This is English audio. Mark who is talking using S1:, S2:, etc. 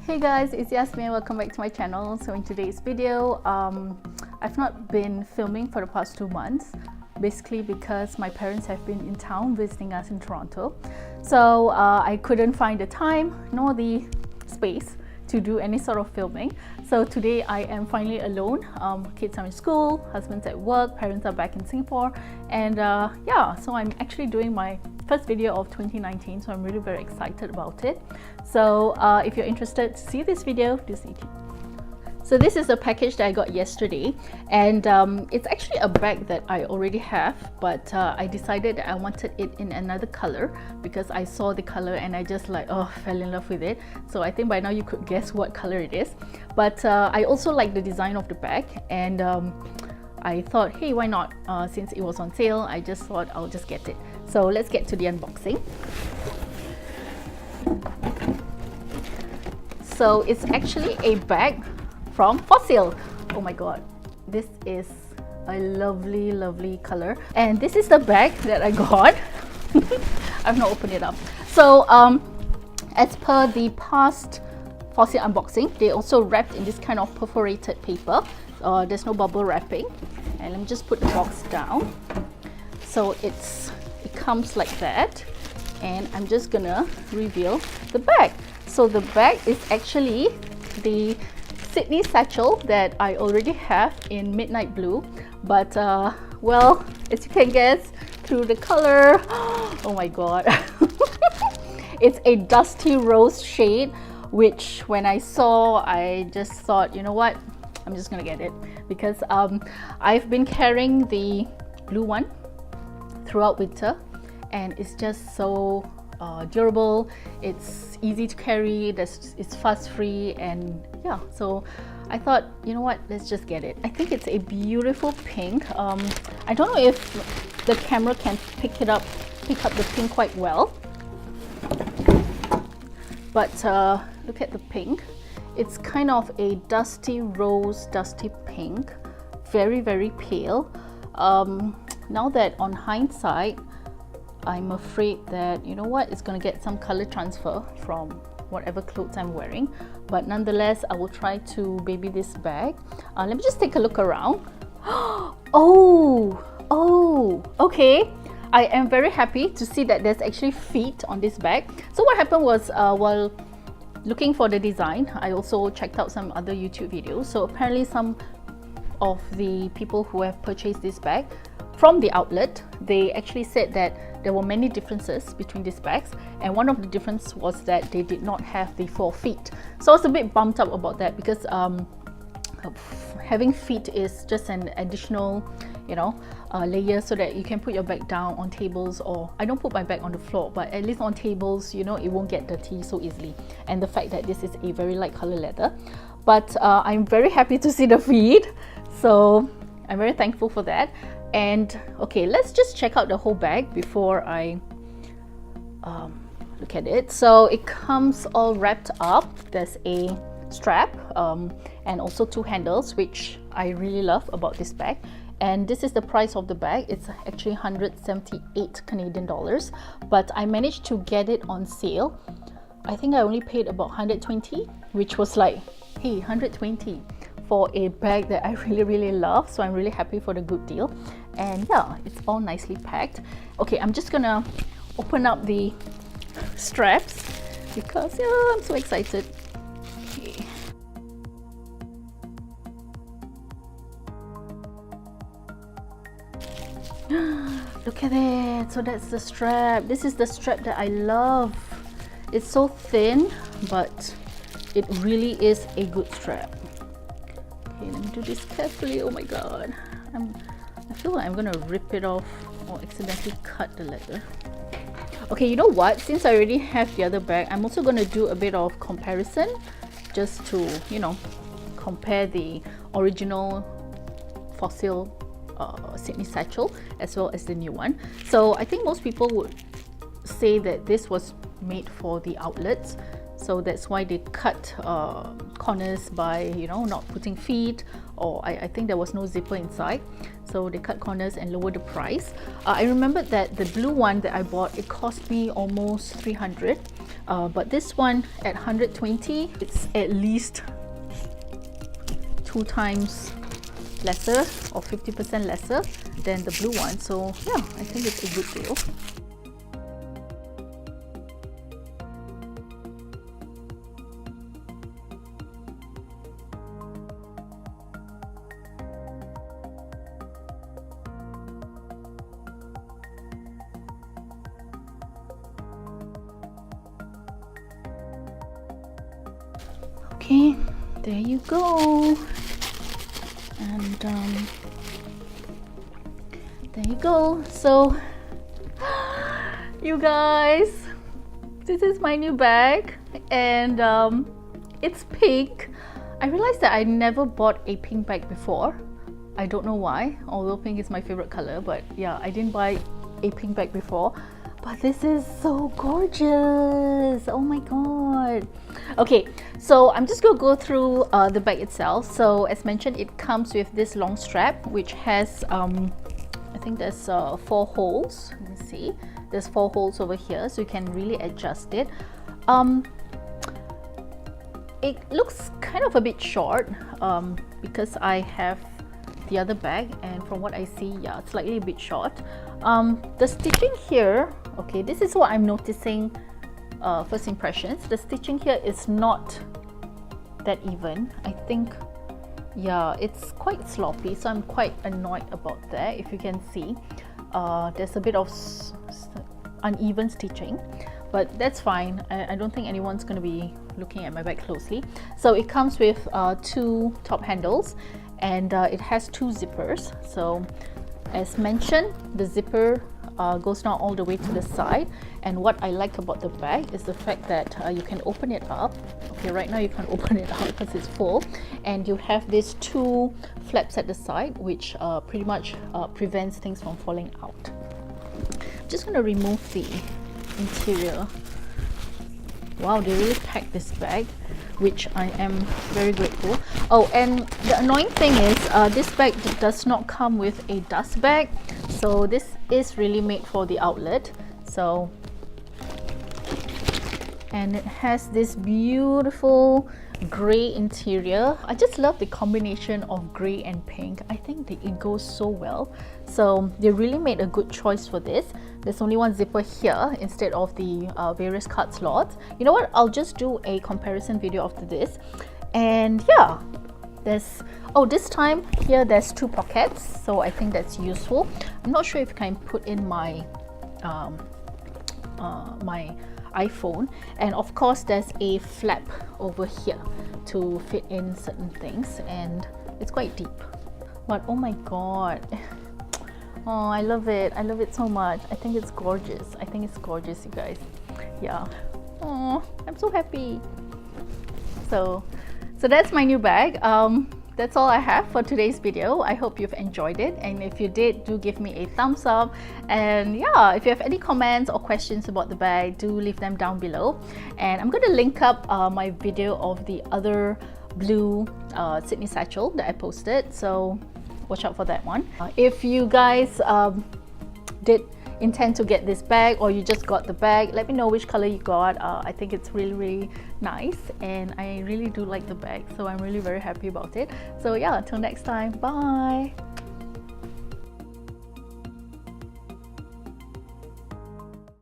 S1: Hey guys, it's Yasmin. Welcome back to my channel. So in today's video, I've not been filming for the past 2 months, basically because my parents have been in town visiting us in Toronto. So I couldn't find the time nor the space to do any sort of filming. So today I am finally alone. Kids are in school, husband's at work, parents are back in Singapore, and yeah, so I'm actually doing my first video of 2019, so I'm really very excited about it. So if you're interested to see this video, do stay tuned. So this is the package that I got yesterday, and it's actually a bag that I already have, but I decided that I wanted it in another color because I saw the color and I just fell in love with it. So I think by now you could guess what color it is, but I also like the design of the bag, and I thought, hey, why not? Since it was on sale, I just thought I'll just get it. So let's get to the unboxing. So it's actually a bag from Fossil. Oh my god, this is a lovely color, and this is the bag that I got. I've not opened it up. So as per the past Fossil unboxing, they also wrapped in this kind of perforated paper. There's no bubble wrapping, and let me just put the box down. So it comes like that, and I'm just gonna reveal the bag. So the bag is actually the Sydney Satchel that I already have in midnight blue, but well, as you can guess through the color, oh my god, it's a dusty rose shade, which when I saw, I just thought, you know what, I'm just gonna get it because I've been carrying the blue one throughout winter, and it's just so durable, it's easy to carry, it's fuss free, and yeah, so I thought, you know what, let's just get it. I think it's a beautiful pink. I don't know if the camera can pick up the pink quite well, but look at the pink. It's kind of a dusty rose, dusty pink, very pale. Now that on hindsight, I'm afraid that, you know what, it's going to get some color transfer from whatever clothes I'm wearing, but nonetheless, I will try to baby this bag. Let me just take a look around. Oh, okay. I am very happy to see that there's actually feet on this bag. So what happened was, while looking for the design, I also checked out some other YouTube videos. So apparently some of the people who have purchased this bag from the outlet, they actually said that there were many differences between these bags, and one of the differences was that they did not have the 4 feet. So I was a bit bummed up about that because having feet is just an additional, you know, layer so that you can put your bag down on tables, or I don't put my bag on the floor, but at least on tables, you know, it won't get dirty so easily. And the fact that this is a very light color leather, but I'm very happy to see the feet, so I'm very thankful for that. And okay, let's just check out the whole bag before I look at it. So it comes all wrapped up. There's a strap and also 2 handles, which I really love about this bag. And this is the price of the bag. It's actually 178 Canadian dollars, but I managed to get it on sale. I think I only paid about 120, which was like, hey, 120 for a bag that I really love. So I'm really happy for the good deal. And yeah, it's all nicely packed. Okay, I'm just gonna open up the straps because yeah, I'm so excited. Okay. Look at it. So that's the strap. This is the strap that I love. It's so thin, but it really is a good strap. Okay, let me do this carefully. Oh my god, I feel like I'm gonna rip it off or accidentally cut the leather. Okay, you know what, since I already have the other bag, I'm also gonna do a bit of comparison just to, you know, compare the original Fossil Sydney Satchel as well as the new one. So I think most people would say that this was made for the outlets, so that's why they cut corners by, you know, not putting feet, or I think there was no zipper inside, so they cut corners and lowered the price. I remember that the blue one that I bought, it cost me almost 300, but this one at 120, it's at least 2 times lesser or 50% lesser than the blue one. So yeah, I think it's a good deal. Okay, there you go. And there you go. So you guys, this is my new bag, and it's pink. I realized that I never bought a pink bag before. I don't know why, although pink is my favorite color, but yeah, I didn't buy a pink bag before. But this is so gorgeous. Oh my god. Okay, so I'm just gonna go through the bag itself. So as mentioned, it comes with this long strap, which has I think there's 4 holes. Let me see, there's 4 holes over here, so you can really adjust it. It looks kind of a bit short because I have the other bag, and from what I see, yeah, it's slightly a bit short. The stitching here, okay, this is what I'm noticing. First impressions, the stitching here is not that even. I think, yeah, it's quite sloppy, so I'm quite annoyed about that. If you can see, there's a bit of uneven stitching, but that's fine. I don't think anyone's going to be looking at my bag closely. So it comes with 2 top handles, and it has 2 zippers. So as mentioned, the zipper goes down all the way to the side, and what I like about the bag is the fact that you can open it up. Okay, right now you can open it up because it's full, and you have these 2 flaps at the side, which pretty much prevents things from falling out. I'm just going to remove the interior. Wow, they really packed this bag, which I am very grateful. Oh, and the annoying thing is this bag does not come with a dust bag, so this is really made for the outlet. So, and it has this beautiful gray interior. I just love the combination of gray and pink. I think it goes so well. So they really made a good choice for this. There's only 1 zipper here instead of the various card slots. You know what, I'll just do a comparison video after this. And yeah, there's, oh, this time here there's 2 pockets, so I think that's useful. I'm not sure if I can put in my my iPhone, and of course there's a flap over here to fit in certain things, and it's quite deep. But oh my god, oh, I love it. I love it so much. I think it's gorgeous. I think it's gorgeous, you guys. Yeah. Oh, I'm so happy. So that's my new bag. That's all I have for today's video. I hope you've enjoyed it, and if you did, do give me a thumbs up. And yeah, if you have any comments or questions about the bag, do leave them down below. And I'm going to link up my video of the other blue Sydney satchel that I posted, so watch out for that one. If you guys did intend to get this bag, or you just got the bag, let me know which color you got. I think it's really nice, and I really do like the bag, so I'm really very happy about it. So yeah, until next time, bye.